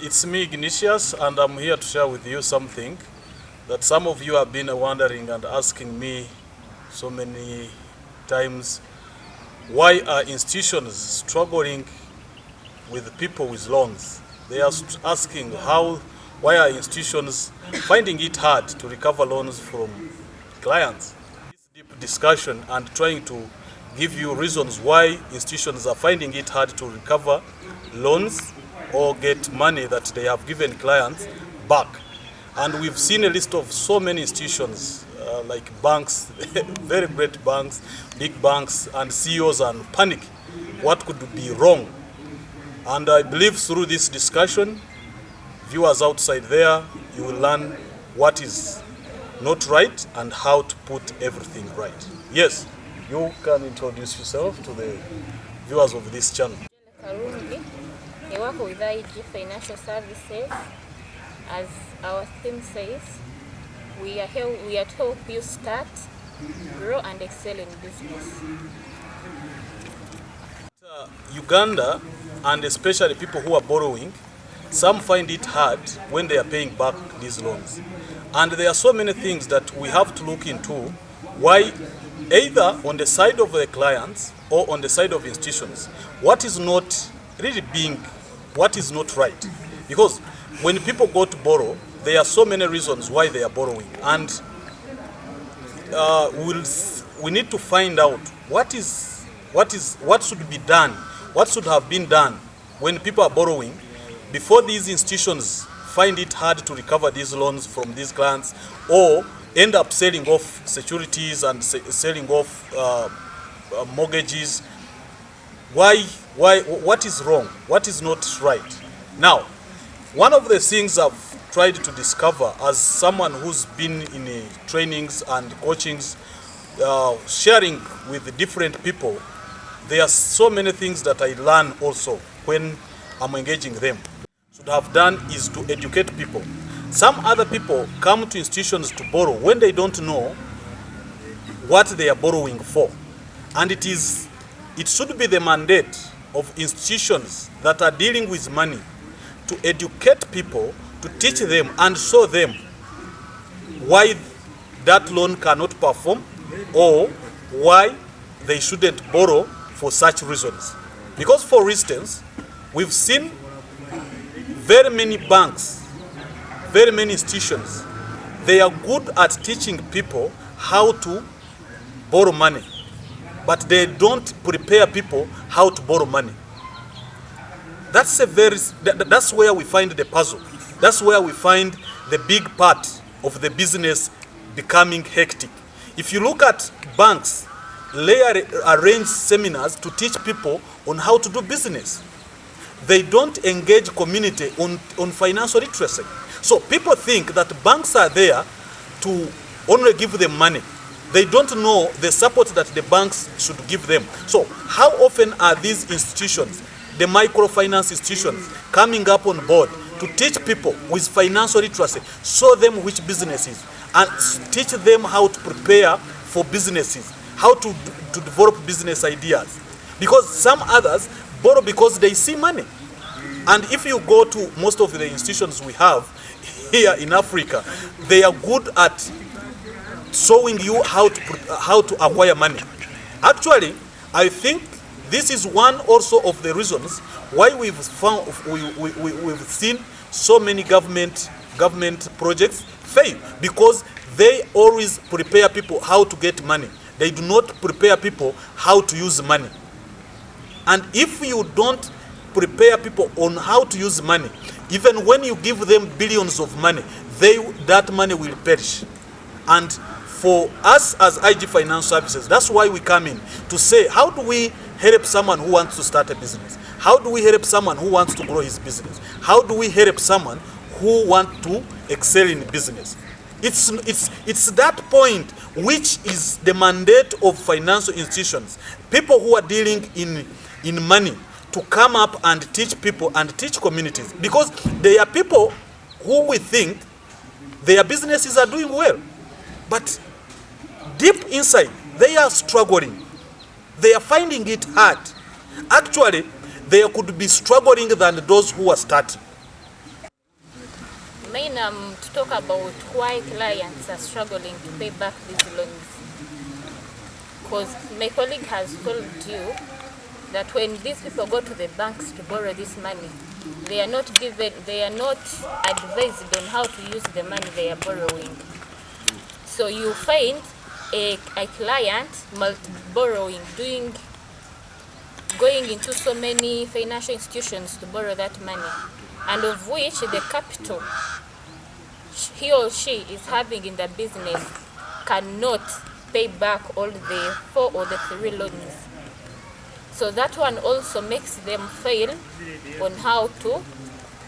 It's me, Ignatius, and I'm here to share with you something that some of you have been wondering and asking me so many times. Why are institutions struggling with people with loans? They are asking why are institutions finding it hard to recover loans from clients? This deep discussion and trying to give you reasons why institutions are finding it hard to recover loans or get money that they have given clients back. And we've seen a list of so many institutions like banks, very great banks, big banks, and CEOs and panic. What could be wrong? And I believe through this discussion, viewers outside there, you will learn what is not right and how to put everything right. Yes, you can introduce yourself to the viewers of this channel. I work with IG Financial Services. As our theme says, we are to help you start, grow, and excel in business. Uganda, and especially people who are borrowing, some find it hard when they are paying back these loans. And there are so many things that we have to look into why, either on the side of the clients or on the side of institutions, what is not right. Because when people go to borrow, there are so many reasons why they are borrowing, and we need to find out what should be done, what should have been done when people are borrowing before these institutions find it hard to recover these loans from these clients or end up selling off securities and selling off mortgages. What is wrong? What is not right? Now, one of the things I've tried to discover as someone who's been in trainings and coachings, sharing with different people, there are so many things that I learn also when I'm engaging them. Should have done is to educate people. Some other people come to institutions to borrow when they don't know what they are borrowing for. And it should be the mandate of institutions that are dealing with money to educate people, to teach them and show them why that loan cannot perform or why they shouldn't borrow for such reasons. Because, for instance, we've seen very many banks, very many institutions, they are good at teaching people how to borrow money, but they don't prepare people how to borrow money. That's where we find the puzzle. That's where we find the big part of the business becoming hectic. If you look at banks, they arrange seminars to teach people on how to do business. They don't engage community on financial literacy. So people think that banks are there to only give them money. They don't know the support that the banks should give them. So how often are these institutions, the microfinance institutions, coming up on board to teach people with financial literacy, show them which businesses, and teach them how to prepare for businesses, how to develop business ideas? Because some others borrow because they see money. And if you go to most of the institutions we have here in Africa, they are good at showing you how to acquire money. Actually, I think this is one also of the reasons why we've seen so many government projects fail, because they always prepare people how to get money. They do not prepare people how to use money. And if you don't prepare people on how to use money, even when you give them billions of money, that money will perish. And for us as IG Financial Services, that's why we come in to say, how do we help someone who wants to start a business? How do we help someone who wants to grow his business? How do we help someone who wants to excel in business? It's that point which is the mandate of financial institutions, people who are dealing in money, to come up and teach people and teach communities. Because they are people who we think their businesses are doing well, but deep inside they are struggling. They are finding it hard. Actually, they could be struggling than those who are starting. remain to talk about why clients are struggling to pay back these loans. Because my colleague has told you that when these people go to the banks to borrow this money, they are not advised on how to use the money they are borrowing. So you find a client borrowing, going into so many financial institutions to borrow that money, and of which the capital he or she is having in the business cannot pay back all the 4 or the 3 loans. So that one also makes them fail on how to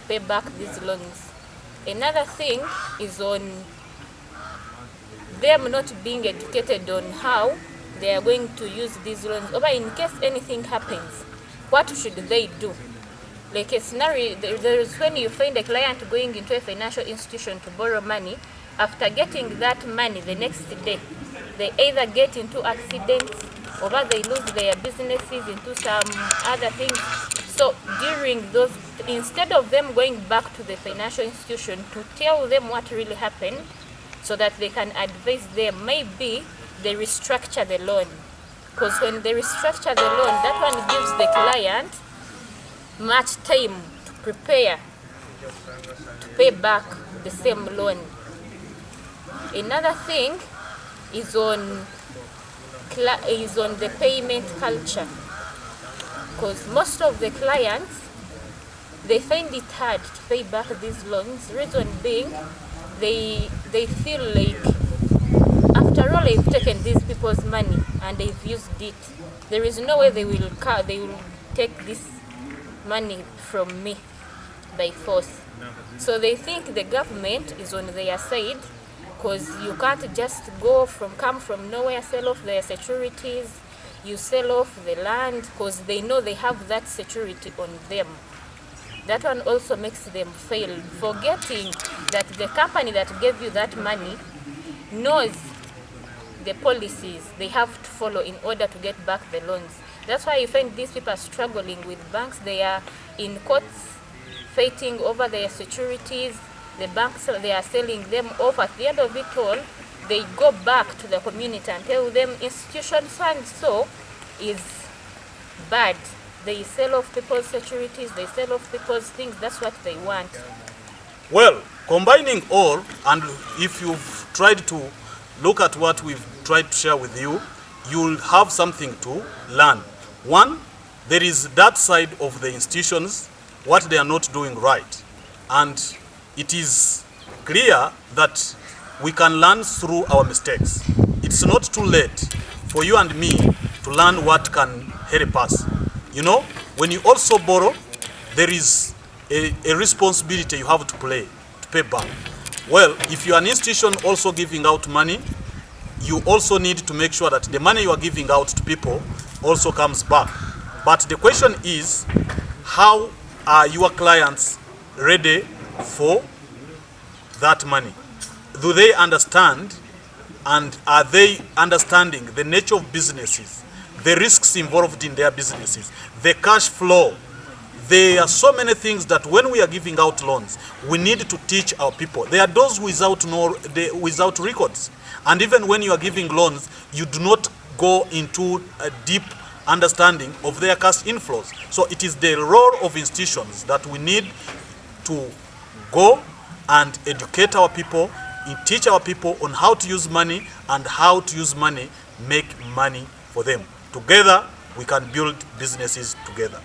pay back these loans. Another thing is on them not being educated on how they are going to use these loans, or in case anything happens, what should they do? Like a scenario, there is when you find a client going into a financial institution to borrow money. After getting that money the next day, they either get into accidents or they lose their businesses into some other things. So during those, instead of them going back to the financial institution to tell them what really happened so that they can advise them, maybe they restructure the loan. Because when they restructure the loan, that one gives the client much time to prepare to pay back the same loan. Another thing is on the payment culture, because most of the clients, they find it hard to pay back these loans. Reason being, they feel like after all they've taken these people's money and they've used it, there is no way they will take this money from me by force. So they think the government is on their side, because you can't just come from nowhere, sell off their securities, you sell off the land, because they know they have that security on them. That one also makes them fail, forgetting that the company that gave you that money knows the policies they have to follow in order to get back the loans. That's why you find these people struggling with banks. They are in courts fighting over their securities. The banks, they are selling them off. At the end of it all, they go back to the community and tell them institution so and so is bad. They sell off people's securities, they sell off people's things. That's what they want. Well, combining all, and if you've tried to look at what we've tried to share with you, you'll have something to learn. One, there is that side of the institutions, what they are not doing right. And it is clear that we can learn through our mistakes. It's not too late for you and me to learn what can help us. You know, when you also borrow, there is a responsibility you have to pay back. Well, if you're an institution also giving out money, you also need to make sure that the money you are giving out to people also comes back. But the question is, how are your clients ready for that money? Do they understand, and are they understanding the nature of businesses, the risks involved in their businesses, the cash flow? There are so many things that when we are giving out loans, we need to teach our people. There are those without records. And even when you are giving loans, you do not go into a deep understanding of their cash inflows. So it is the role of institutions that we need to go and educate our people, and teach our people on how to use money and how to use money, make money for them. Together, we can build businesses together.